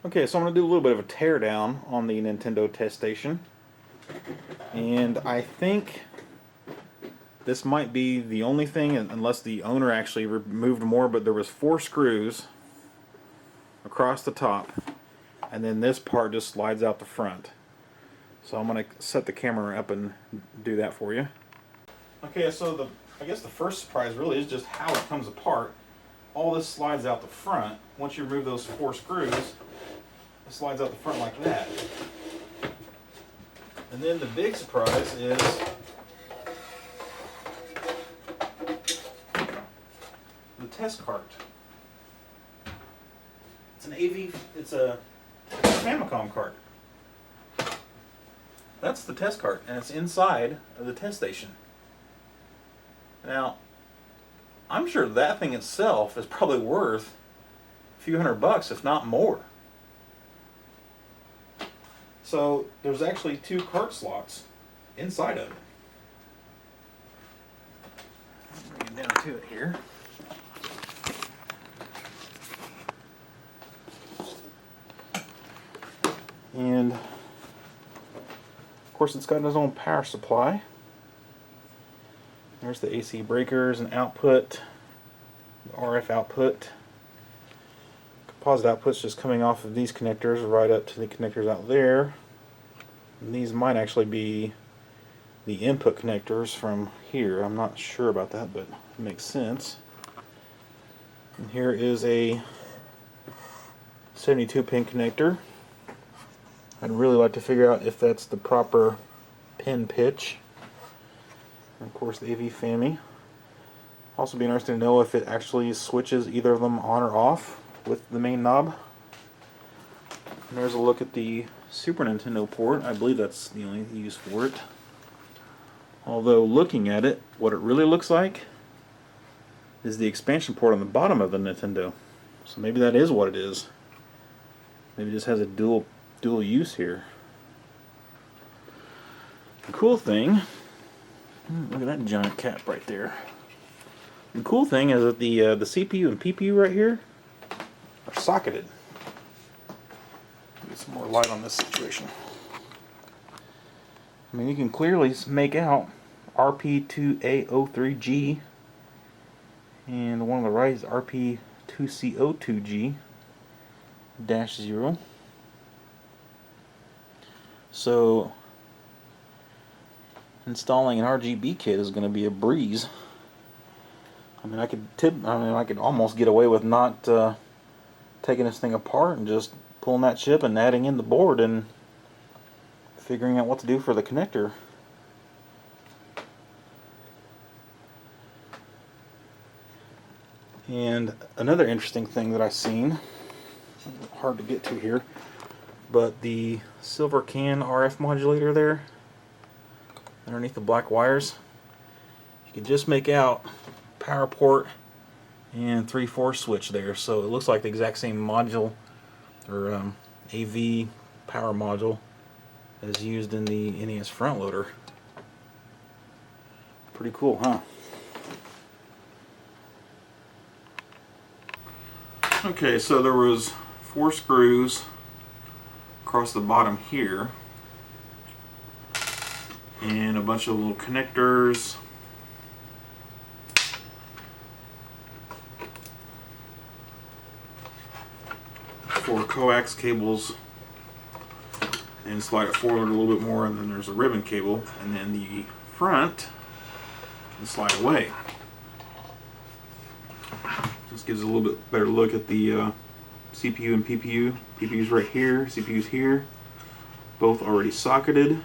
Okay, so I'm going to do a little bit of a teardown on the Nintendo test station. And I think this might be the only thing, unless the owner actually removed more, but there was 4 screws across the top. And then this part just slides out the front. So I'm going to set the camera up and do that for you. Okay, so I guess the first surprise really is just how it comes apart. All this slides out the front. Once you remove those 4 screws, it slides out the front like that. And then the big surprise is the test cart. It's a Famicom cart. That's the test cart, and it's inside of the test station. Now, I'm sure that thing itself is probably worth a few $100, if not more. So there's actually 2 cart slots inside of it. Bring it down to it here. And of course it's got its own power supply. There's the AC breakers and output, the RF output. Composite output's just coming off of these connectors right up to the connectors out there. And these might actually be the input connectors from here. I'm not sure about that, but it makes sense. And here is a 72-pin connector. I'd really like to figure out if that's the proper pin pitch. And of course the AV FAMI. Also be interesting to know if it actually switches either of them on or off with the main knob. And there's a look at the Super Nintendo port. I believe that's the only use for it. Although looking at it, what it really looks like is the expansion port on the bottom of the Nintendo. So maybe that is what it is. Maybe it just has a dual use here. The cool thing, look at that giant cap right there. The cool thing is that the CPU and PPU right here are socketed. Get some more light on this situation. I mean, you can clearly make out RP2A03G, and the one on the right is RP2CO2G-0. So installing an RGB kit is going to be a breeze. I mean, I could almost get away with not taking this thing apart and just pulling that chip and adding in the board and figuring out what to do for the connector. And another interesting thing that I've seen, hard to get to here, but the silver can RF modulator there, underneath the black wires, you can just make out power port and 3/4 switch there. So it looks like the exact same module, or AV power module, as used in the NES front loader. Pretty cool, huh? Okay, so there was 4 screws across the bottom here, and a bunch of little connectors, for coax cables, and slide it forward a little bit more, and then there's a ribbon cable, and then the front can slide away. This gives a little bit better look at the CPU and PPU. PPU's right here, CPU's here, both already socketed.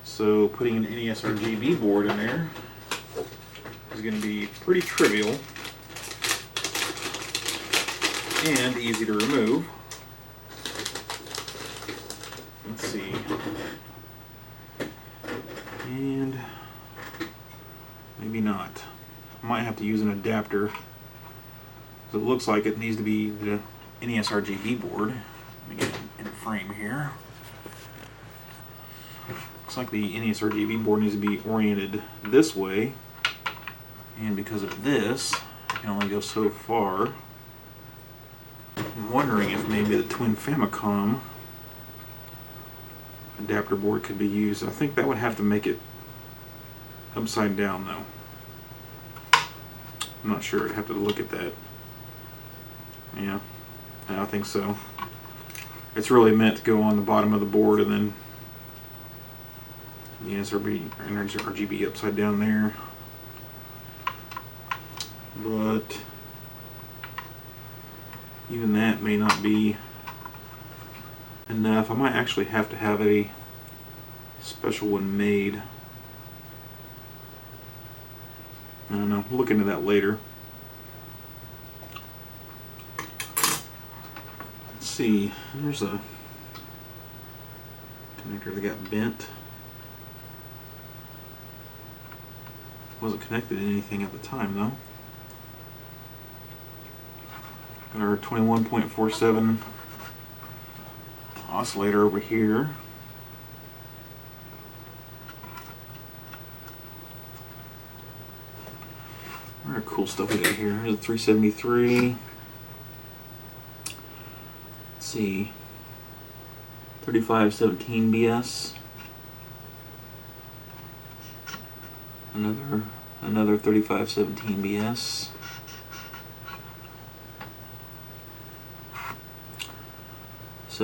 So putting an NES RGB board in there is going to be pretty trivial and easy to remove. Let's see. And maybe not. I might have to use an adapter. So it looks like it needs to be the NES RGB board. Let me get it in frame here. Looks like the NES RGB board needs to be oriented this way, and because of this, it can only go so far. I'm wondering if maybe the twin Famicom adapter board could be used. I think that would have to make it upside down though. I'm not sure. I'd have to look at that. Yeah, I think so. It's really meant to go on the bottom of the board and then the RGB upside down there. But even that may not be enough. I might actually have to have a special one made. I don't know. We'll look into that later. Let's see. There's a connector that got bent. Wasn't connected to anything at the time though. Got our 21.47 oscillator over here. What other cool stuff we got here? Here's a 373. Let's see. 3517 BS. Another 3517 BS.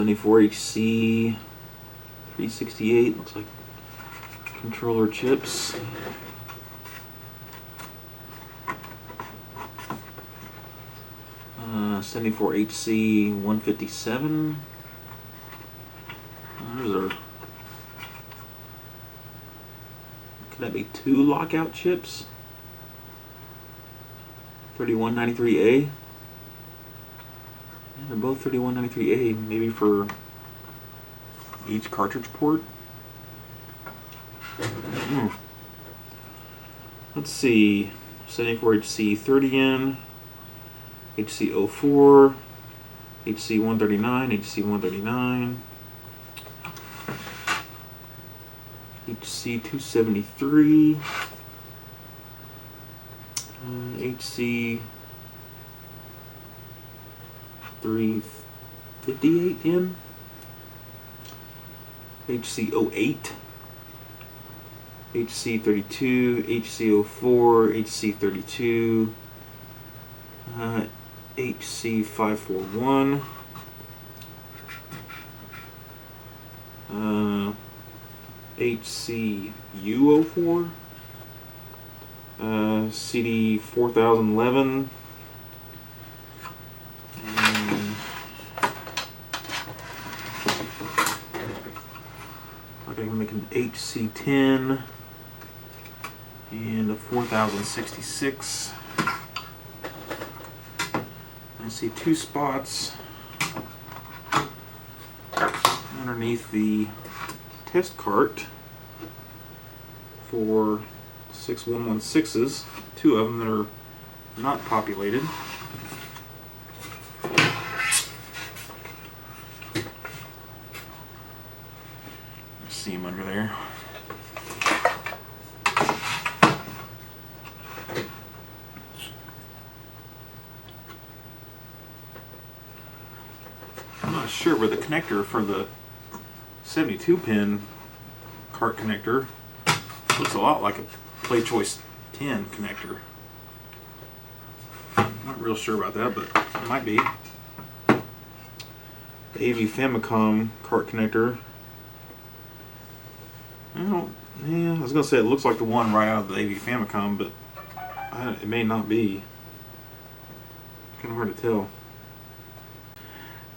HC 368, looks like controller chips. Uh, 74HC 157. There's our, could that be two lockout chips? 3193A. They're both 3193A, maybe for each cartridge port. Let's see, 74HC 30N, HC04, HC139, HC139, HC273, HC 358N, HC08, HC32, HC04, HC32, HC541, HCU04, CD4011, okay, I'm making HC10 and a 4066. I see two spots underneath the test cart for 6116s, two of them that are not populated. See them under there. I'm not sure, but the connector for the 72 pin cart connector looks a lot like a Play Choice 10 connector. Not real sure about that, but it might be. The AV Famicom cart connector. I was gonna say it looks like the one right out of the AV Famicom, but it may not be. Kind of hard to tell.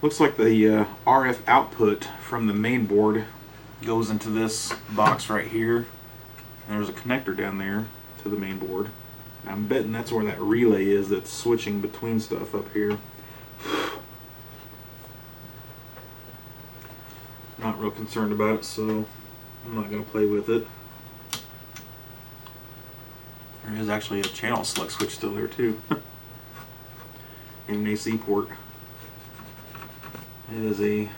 Looks like the RF output from the main board goes into this box right here. And there's a connector down there to the main board. I'm betting that's where that relay is that's switching between stuff up here. Not real concerned about it, so I'm not going to play with it. There is actually a channel select switch still there too. And an AC port. It is a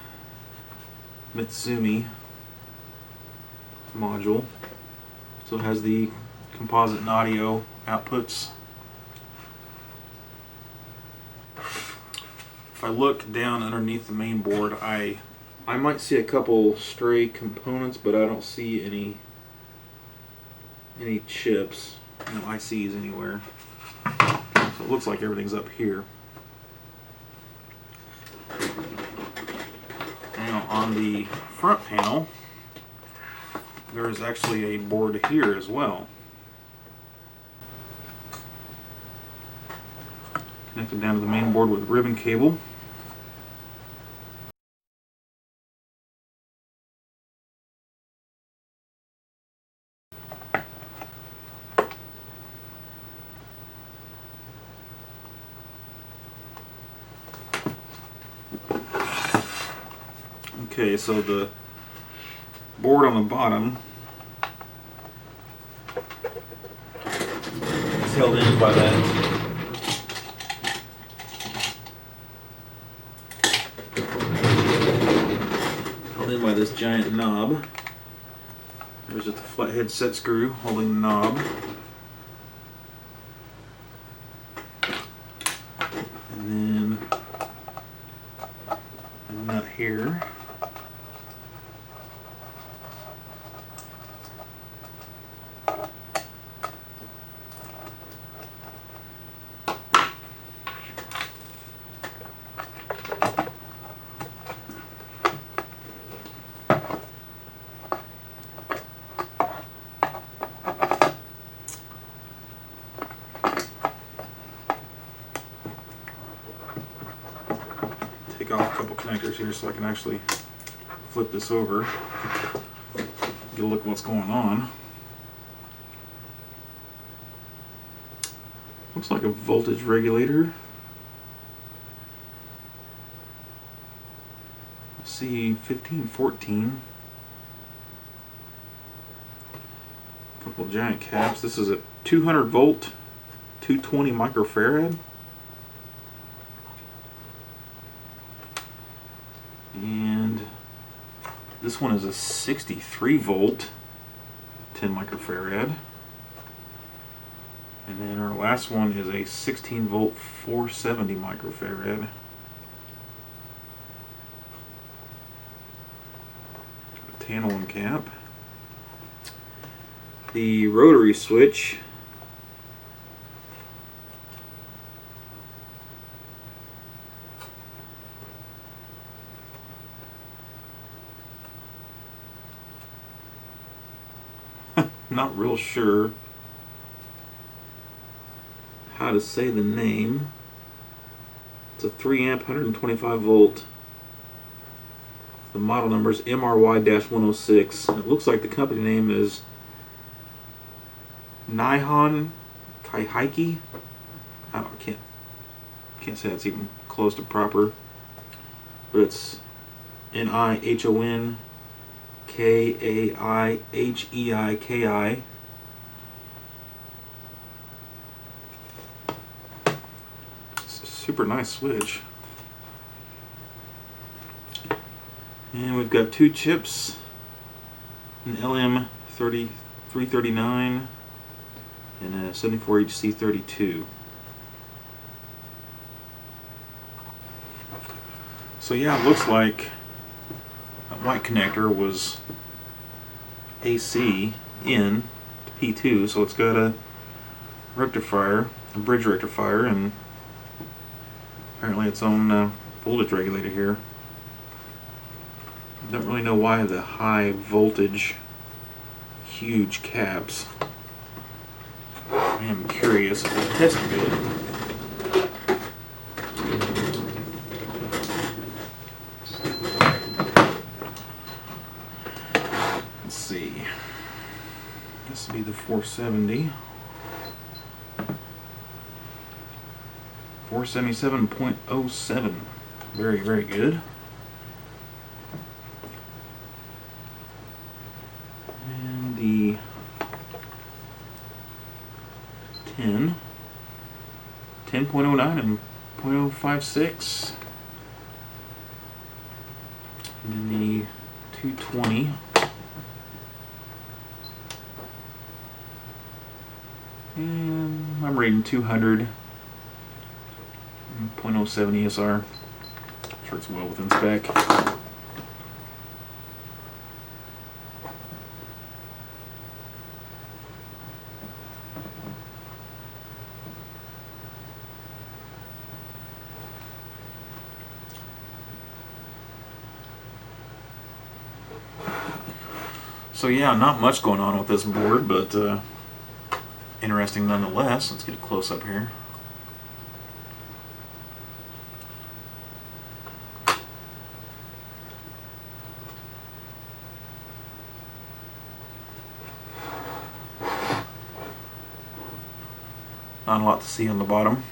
Mitsumi module. So it has the composite and audio outputs. if I look down underneath the main board, I might see a couple stray components, but I don't see any chips, no ICs anywhere. So it looks like everything's up here. Now on the front panel, there is actually a board here as well. Connected down to the main board with ribbon cable. Okay, so the board on the bottom is held in by this giant knob. There's just a flathead set screw holding the knob. And then a nut here. Take off a couple connectors here so I can actually flip this over, get a look at what's going on. Looks like a voltage regulator. C1514. A couple giant caps. This is a 200 volt, 220 microfarad. And this one is a 63 volt, 10 microfarad. And then our last one is a 16 volt, 470 microfarad. Got a tantalum cap. The rotary switch. Not real sure how to say the name. It's a 3 amp, 125 volt. The model number is MRY-106. And it looks like the company name is Nihon Kaihiki. I can't say that's even close to proper. But it's Nihon Kaiheiki. It's a super nice switch. And we've got two chips, an LM339 and a 74HC32. So yeah, it looks like that white connector was AC in to P2, so it's got a rectifier, a bridge rectifier, and apparently its own voltage regulator here. Don't really know why the high voltage huge caps. I am curious if I tested it. Let's see. This will be the 470. 477.07. Very, very good. And the 10.09 and 0.056. And then the 220. And I'm reading 200. 0.07 ESR. sure it's well within spec. So yeah, not much going on with this board, but interesting nonetheless. Let's get a close up here. Not a lot to see on the bottom.